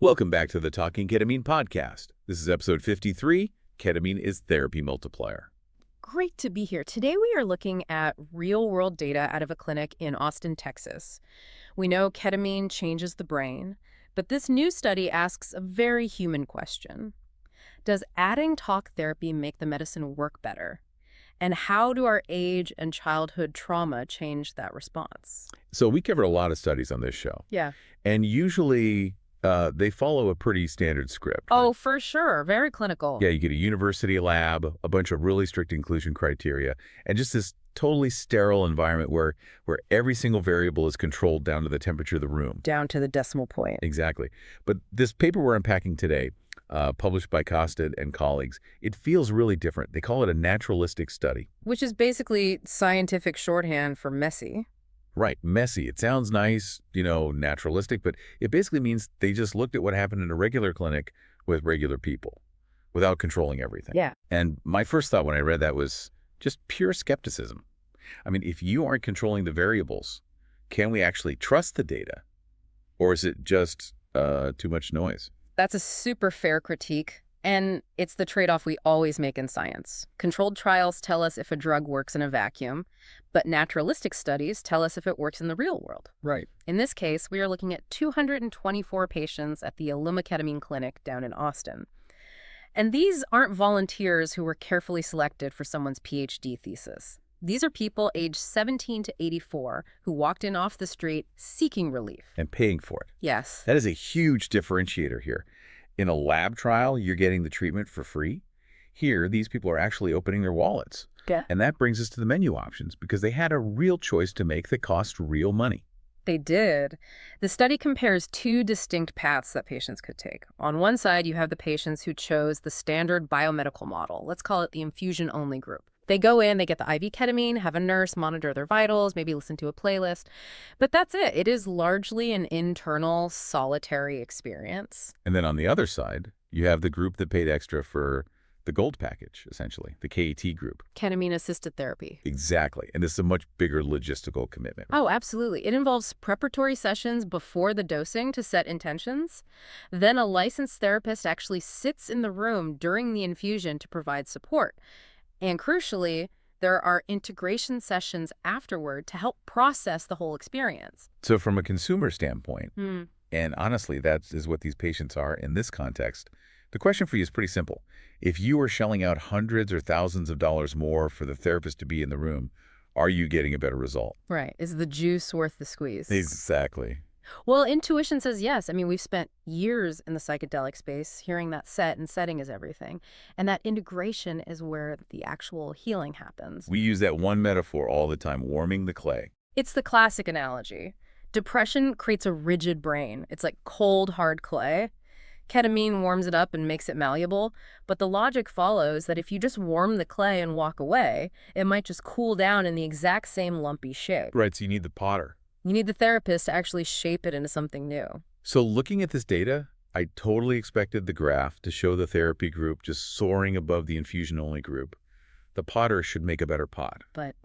Welcome back to the Talking Ketamine podcast. This is episode 53, Ketamine is Therapy Multiplier. Great to be here. Today we are looking at real-world data out of a clinic in Austin, Texas. We know ketamine changes the brain, but this new study asks a very human question. Does adding talk therapy make the medicine work better? And how do our age and childhood trauma change that response? So we covered a lot of studies on this show. Yeah. And usually they follow a pretty standard script. Oh, Right? for sure. Very clinical. Yeah, you get a university lab, a bunch of really strict inclusion criteria, and just this totally sterile environment where every single variable is controlled down to the temperature of the room. Down to the decimal point. Exactly. But this paper we're unpacking today, published by Kosted and colleagues, it feels really different. They call it a naturalistic study. Which is basically scientific shorthand for messy. Right, messy. It sounds nice, naturalistic, but it basically means they just looked at what happened in a regular clinic with regular people without controlling everything. Yeah. And my first thought when I read that was just pure skepticism. I mean, if you aren't controlling the variables, can we actually trust the data? Or is it just too much noise? That's a super fair critique, and it's the trade-off we always make in science. Controlled trials tell us if a drug works in a vacuum, but naturalistic studies tell us if it works in the real world. Right. In this case, we are looking at 224 patients at the Ketamine Clinic down in Austin. And these aren't volunteers who were carefully selected for someone's PhD thesis. These are people aged 17 to 84 who walked in off the street seeking relief. And paying for it. Yes. That is a huge differentiator here. In a lab trial, you're getting the treatment for free. Here, these people are actually opening their wallets. Yeah. And that brings us to the menu options because they had a real choice to make that cost real money. They did. The study compares two distinct paths that patients could take. On one side, you have the patients who chose the standard biomedical model. Let's call it the infusion-only group. They go in, they get the IV ketamine, have a nurse monitor their vitals, maybe listen to a playlist. But that's it. It is largely an internal, solitary experience. And then on the other side, you have the group that paid extra for the gold package, essentially, the KAT group. Ketamine-Assisted Therapy. Exactly. And this is a much bigger logistical commitment. Oh, absolutely. It involves preparatory sessions before the dosing to set intentions. Then a licensed therapist actually sits in the room during the infusion to provide support. And crucially, there are integration sessions afterward to help process the whole experience. So from a consumer standpoint, and honestly, that is what these patients are in this context, the question for you is pretty simple. If you are shelling out hundreds or thousands of dollars more for the therapist to be in the room, are you getting a better result? Right. Is the juice worth the squeeze? Exactly. Well, intuition says yes. I mean, we've spent years in the psychedelic space hearing that set and setting is everything. And that integration is where the actual healing happens. We use that one metaphor all the time, warming the clay. It's the classic analogy. Depression creates a rigid brain. It's like cold, hard clay. Ketamine warms it up and makes it malleable, but the logic follows that if you just warm the clay and walk away, it might just cool down in the exact same lumpy shape. Right, so you need the potter. You need the therapist to actually shape it into something new. So looking at this data, I totally expected the graph to show the therapy group just soaring above the infusion-only group. The potter should make a better pot. But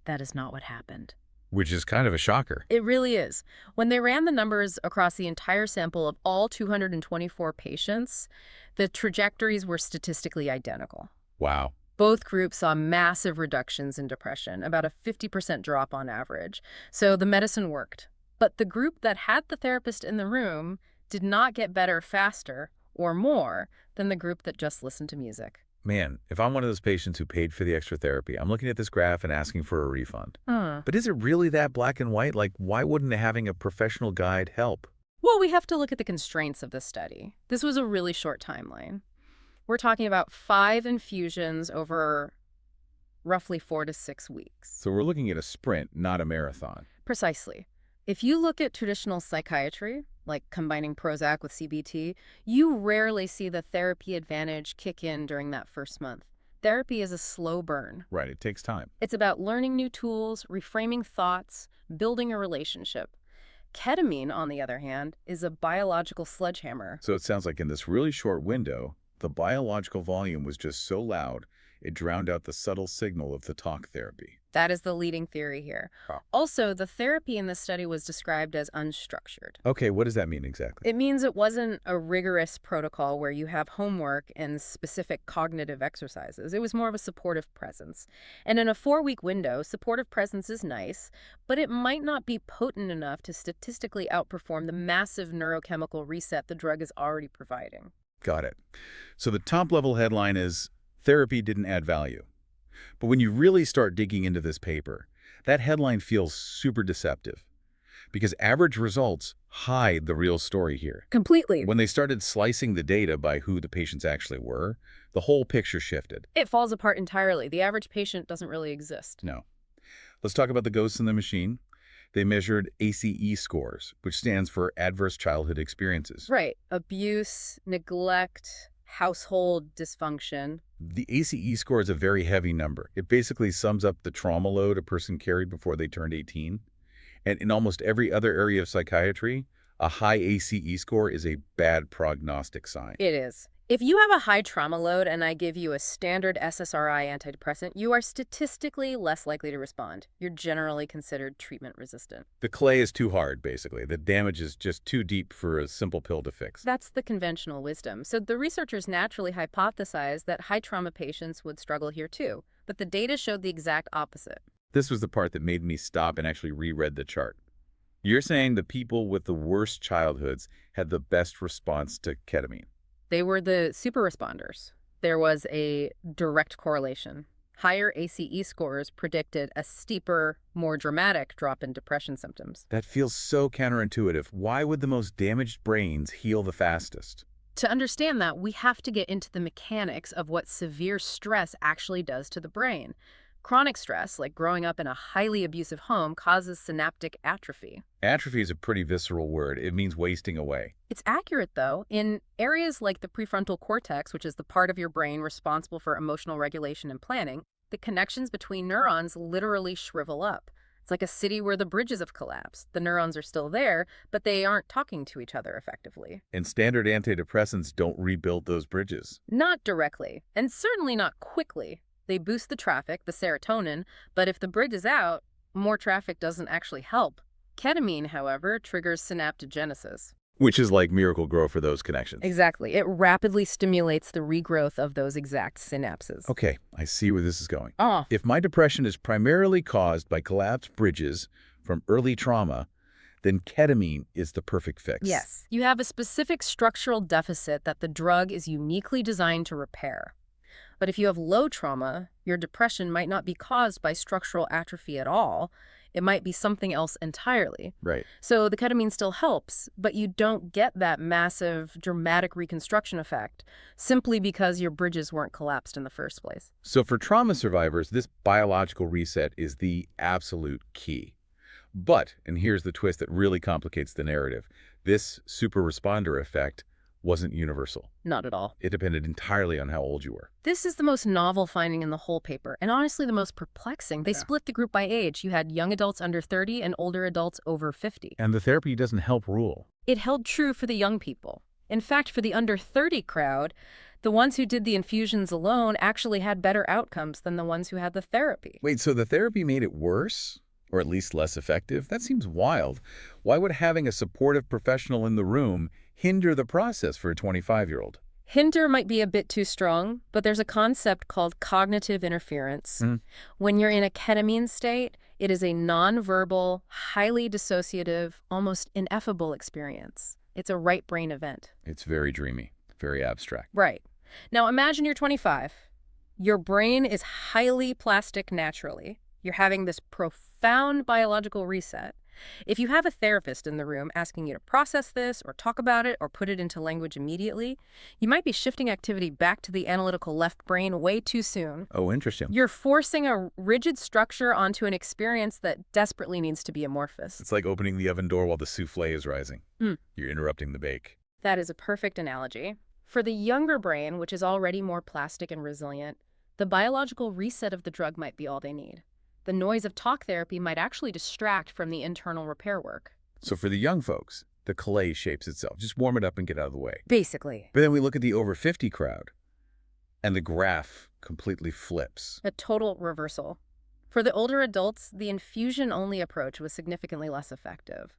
that is not what happened. Which is kind of a shocker. It really is. When they ran the numbers across the entire sample of all 224 patients, the trajectories were statistically identical. Wow. Both groups saw massive reductions in depression, about a 50% drop on average. So the medicine worked. But the group that had the therapist in the room did not get better faster or more than the group that just listened to music. Man, if I'm one of those patients who paid for the extra therapy, I'm looking at this graph and asking for a refund. But is it really that black and white? Like, why wouldn't having a professional guide help? Well, we have to look at the constraints of this study. This was a really short timeline. We're talking about 5 infusions over roughly 4 to 6 weeks. So we're looking at a sprint, not a marathon. Precisely. If you look at traditional psychiatry, like combining Prozac with CBT, you rarely see the therapy advantage kick in during that first month. Therapy is a slow burn. Right, it takes time. It's about learning new tools, reframing thoughts, building a relationship. Ketamine, on the other hand, is a biological sledgehammer. So it sounds like in this really short window, the biological volume was just so loud, it drowned out the subtle signal of the talk therapy. That is the leading theory here. Oh. Also, the therapy in this study was described as unstructured. Okay, what does that mean exactly? It means it wasn't a rigorous protocol where you have homework and specific cognitive exercises. It was more of a supportive presence. And in a 4-week window, supportive presence is nice, but it might not be potent enough to statistically outperform the massive neurochemical reset the drug is already providing. Got it. So the top-level headline is, therapy didn't add value. But when you really start digging into this paper, that headline feels super deceptive. Because average results hide the real story here. Completely. When they started slicing the data by who the patients actually were, the whole picture shifted. It falls apart entirely. The average patient doesn't really exist. No. Let's talk about the ghosts in the machine. They measured ACE scores, which stands for Adverse Childhood Experiences. Right. Abuse, neglect, household dysfunction. The ACE score is a very heavy number. It basically sums up the trauma load a person carried before they turned 18. And in almost every other area of psychiatry, a high ACE score is a bad prognostic sign. It is. If you have a high trauma load and I give you a standard SSRI antidepressant, you are statistically less likely to respond. You're generally considered treatment resistant. The clay is too hard, basically. The damage is just too deep for a simple pill to fix. That's the conventional wisdom. So the researchers naturally hypothesized that high trauma patients would struggle here too. But the data showed the exact opposite. This was the part that made me stop and actually reread the chart. You're saying the people with the worst childhoods had the best response to ketamine. They were the super responders. There was a direct correlation. Higher ACE scores predicted a steeper, more dramatic drop in depression symptoms. That feels so counterintuitive. Why would the most damaged brains heal the fastest? To understand that, we have to get into the mechanics of what severe stress actually does to the brain. Chronic stress, like growing up in a highly abusive home, causes synaptic atrophy. Atrophy is a pretty visceral word. It means wasting away. It's accurate, though. In areas like the prefrontal cortex, which is the part of your brain responsible for emotional regulation and planning, the connections between neurons literally shrivel up. It's like a city where the bridges have collapsed. The neurons are still there, but they aren't talking to each other effectively. And standard antidepressants don't rebuild those bridges. Not directly, and certainly not quickly. They boost the traffic, the serotonin, but if the bridge is out, more traffic doesn't actually help. Ketamine, however, triggers synaptogenesis. Which is like Miracle-Gro for those connections. Exactly. It rapidly stimulates the regrowth of those exact synapses. Okay, I see where this is going. Oh. If my depression is primarily caused by collapsed bridges from early trauma, then ketamine is the perfect fix. Yes. You have a specific structural deficit that the drug is uniquely designed to repair. But if you have low trauma, your depression might not be caused by structural atrophy at all. It might be something else entirely. Right. So the ketamine still helps, but you don't get that massive, dramatic reconstruction effect simply because your bridges weren't collapsed in the first place. So for trauma survivors, this biological reset is the absolute key. But, and here's the twist that really complicates the narrative, this super responder effect wasn't universal. Not at all. It depended entirely on how old you were. This is the most novel finding in the whole paper, and honestly the most perplexing. They split the group by age. You had young adults under 30 and older adults over 50. And the therapy doesn't help rule. It held true for the young people. In fact, for the under 30 crowd, the ones who did the infusions alone actually had better outcomes than the ones who had the therapy. Wait, so the therapy made it worse? Or at least less effective? That seems wild. Why would having a supportive professional in the room hinder the process for a 25-year-old? Hinder might be a bit too strong, but there's a concept called cognitive interference. When you're in a ketamine state, it is a nonverbal, highly dissociative, almost ineffable experience. It's a right brain event. It's very dreamy, very abstract. Right. Now imagine you're 25. Your brain is highly plastic naturally. You're having this profound biological reset. If you have a therapist in the room asking you to process this or talk about it or put it into language immediately, you might be shifting activity back to the analytical left brain way too soon. Oh, interesting. You're forcing a rigid structure onto an experience that desperately needs to be amorphous. It's like opening the oven door while the souffle is rising. You're interrupting the bake. That is a perfect analogy. For the younger brain, which is already more plastic and resilient, the biological reset of the drug might be all they need. The noise of talk therapy might actually distract from the internal repair work. So for the young folks, the clay shapes itself. Just warm it up and get out of the way. Basically. But then we look at the over 50 crowd, and the graph completely flips. A total reversal. For the older adults, the infusion-only approach was significantly less effective.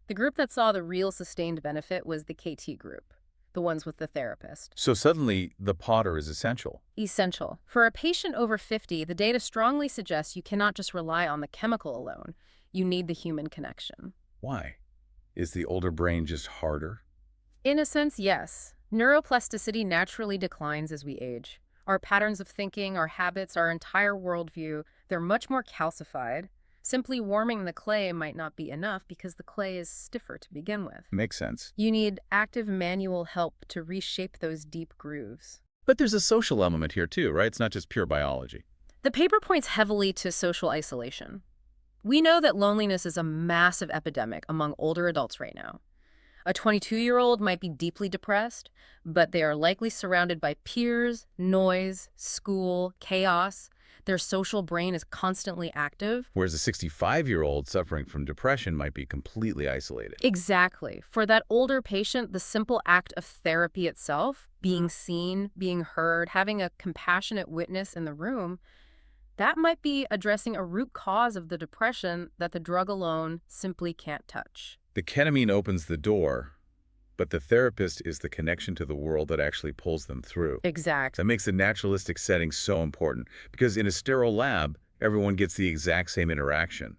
The group that saw the real sustained benefit was the KT group, the ones with the therapist. So suddenly, the potter is essential. Essential. For a patient over 50, the data strongly suggests you cannot just rely on the chemical alone. You need the human connection. Why? Is the older brain just harder? In a sense, yes. Neuroplasticity naturally declines as we age. Our patterns of thinking, our habits, our entire worldview, they're much more calcified. Simply warming the clay might not be enough because the clay is stiffer to begin with. Makes sense. You need active manual help to reshape those deep grooves. But there's a social element here too, right? It's not just pure biology. The paper points heavily to social isolation. We know that loneliness is a massive epidemic among older adults right now. A 22-year-old might be deeply depressed, but they are likely surrounded by peers, noise, school, chaos. Their social brain is constantly active. Whereas a 65-year-old suffering from depression might be completely isolated. Exactly. For that older patient, the simple act of therapy itself, being seen, being heard, having a compassionate witness in the room, that might be addressing a root cause of the depression that the drug alone simply can't touch. The ketamine opens the door, but the therapist is the connection to the world that actually pulls them through. Exactly. That makes the naturalistic setting so important, because in a sterile lab, everyone gets the exact same interaction.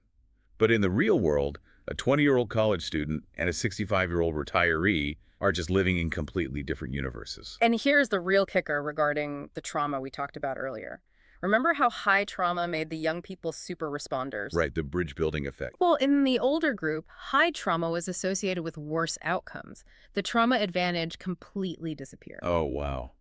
But in the real world, a 20-year-old college student and a 65-year-old retiree are just living in completely different universes. And here's the real kicker regarding the trauma we talked about earlier. Remember how high trauma made the young people super responders? Right, the bridge building effect. Well, in the older group, high trauma was associated with worse outcomes. The trauma advantage completely disappeared. Oh, wow.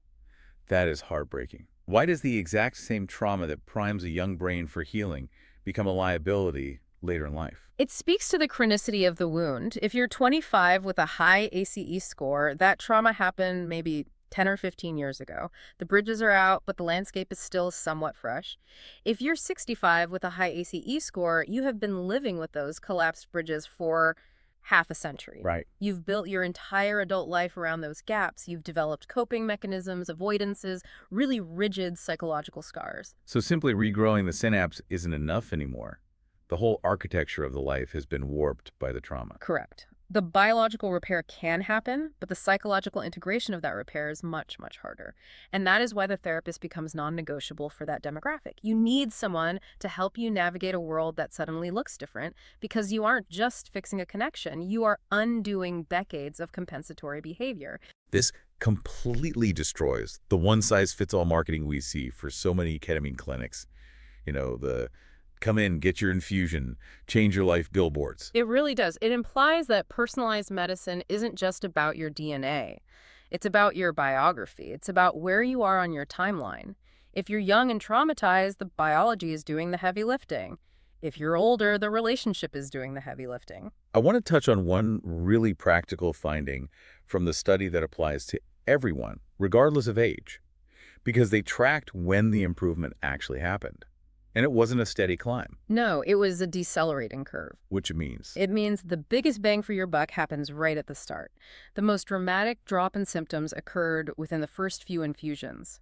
That is heartbreaking. Why does the exact same trauma that primes a young brain for healing become a liability later in life? It speaks to the chronicity of the wound. If you're 25 with a high ACE score, that trauma happened maybe 10 or 15 years ago. The bridges are out, but the landscape is still somewhat fresh. If you're 65 with a high ACE score, you have been living with those collapsed bridges for half a century. Right. You've built your entire adult life around those gaps. You've developed coping mechanisms, avoidances, really rigid psychological scars. So simply regrowing the synapse isn't enough anymore. The whole architecture of the life has been warped by the trauma. Correct. The biological repair can happen, but the psychological integration of that repair is much, much harder. And that is why the therapist becomes non-negotiable for that demographic. You need someone to help you navigate a world that suddenly looks different, because you aren't just fixing a connection, you are undoing decades of compensatory behavior. This completely destroys the one-size-fits-all marketing we see for so many ketamine clinics. You know, the come in, get your infusion, change your life billboards. It really does. It implies that personalized medicine isn't just about your DNA. It's about your biography. It's about where you are on your timeline. If you're young and traumatized, the biology is doing the heavy lifting. If you're older, the relationship is doing the heavy lifting. I want to touch on one really practical finding from the study that applies to everyone, regardless of age, because they tracked when the improvement actually happened. And it wasn't a steady climb. No, it was a decelerating curve. Which means? It means the biggest bang for your buck happens right at the start. The most dramatic drop in symptoms occurred within the first few infusions.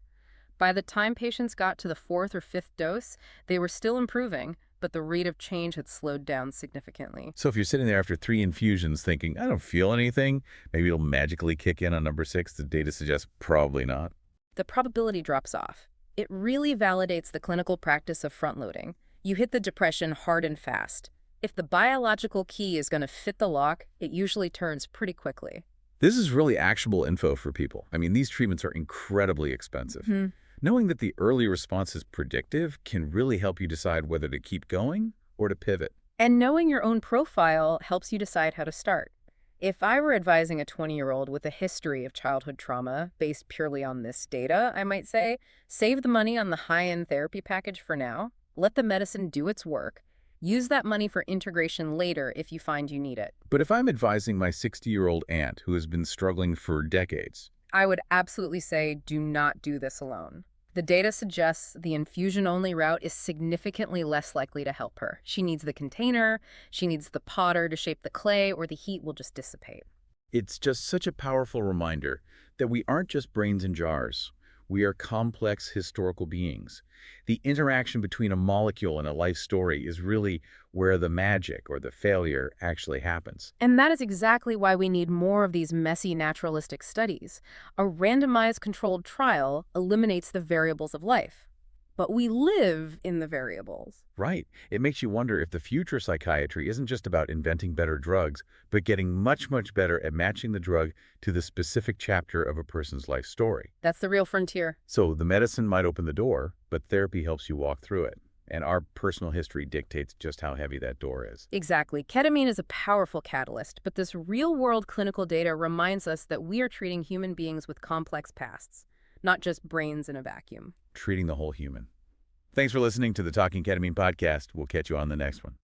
By the time patients got to the 4th or 5th dose, they were still improving, but the rate of change had slowed down significantly. So if you're sitting there after 3 infusions thinking, I don't feel anything, maybe it'll magically kick in on number 6, the data suggests probably not. The probability drops off. It really validates the clinical practice of front-loading. You hit the depression hard and fast. If the biological key is going to fit the lock, it usually turns pretty quickly. This is really actionable info for people. I mean, these treatments are incredibly expensive. Knowing that the early response is predictive can really help you decide whether to keep going or to pivot. And knowing your own profile helps you decide how to start. If I were advising a 20-year-old with a history of childhood trauma based purely on this data, I might say, save the money on the high-end therapy package for now. Let the medicine do its work. Use that money for integration later if you find you need it. But if I'm advising my 60-year-old aunt who has been struggling for decades, I would absolutely say do not do this alone. The data suggests the infusion-only route is significantly less likely to help her. She needs the container, she needs the potter to shape the clay, or the heat will just dissipate. it's just such a powerful reminder that we aren't just brains in jars. We are complex historical beings. The interaction between a molecule and a life story is really where the magic or the failure actually happens. And that is exactly why we need more of these messy naturalistic studies. A randomized controlled trial eliminates the variables of life. But we live in the variables. Right. It makes you wonder if the future psychiatry isn't just about inventing better drugs, but getting much, much better at matching the drug to the specific chapter of a person's life story. That's the real frontier. So the medicine might open the door, but therapy helps you walk through it. And our personal history dictates just how heavy that door is. Exactly. Ketamine is a powerful catalyst, but this real-world clinical data reminds us that we are treating human beings with complex pasts, not just brains in a vacuum. Treating the whole human. Thanks for listening to the Talking Ketamine podcast. We'll catch you on the next one.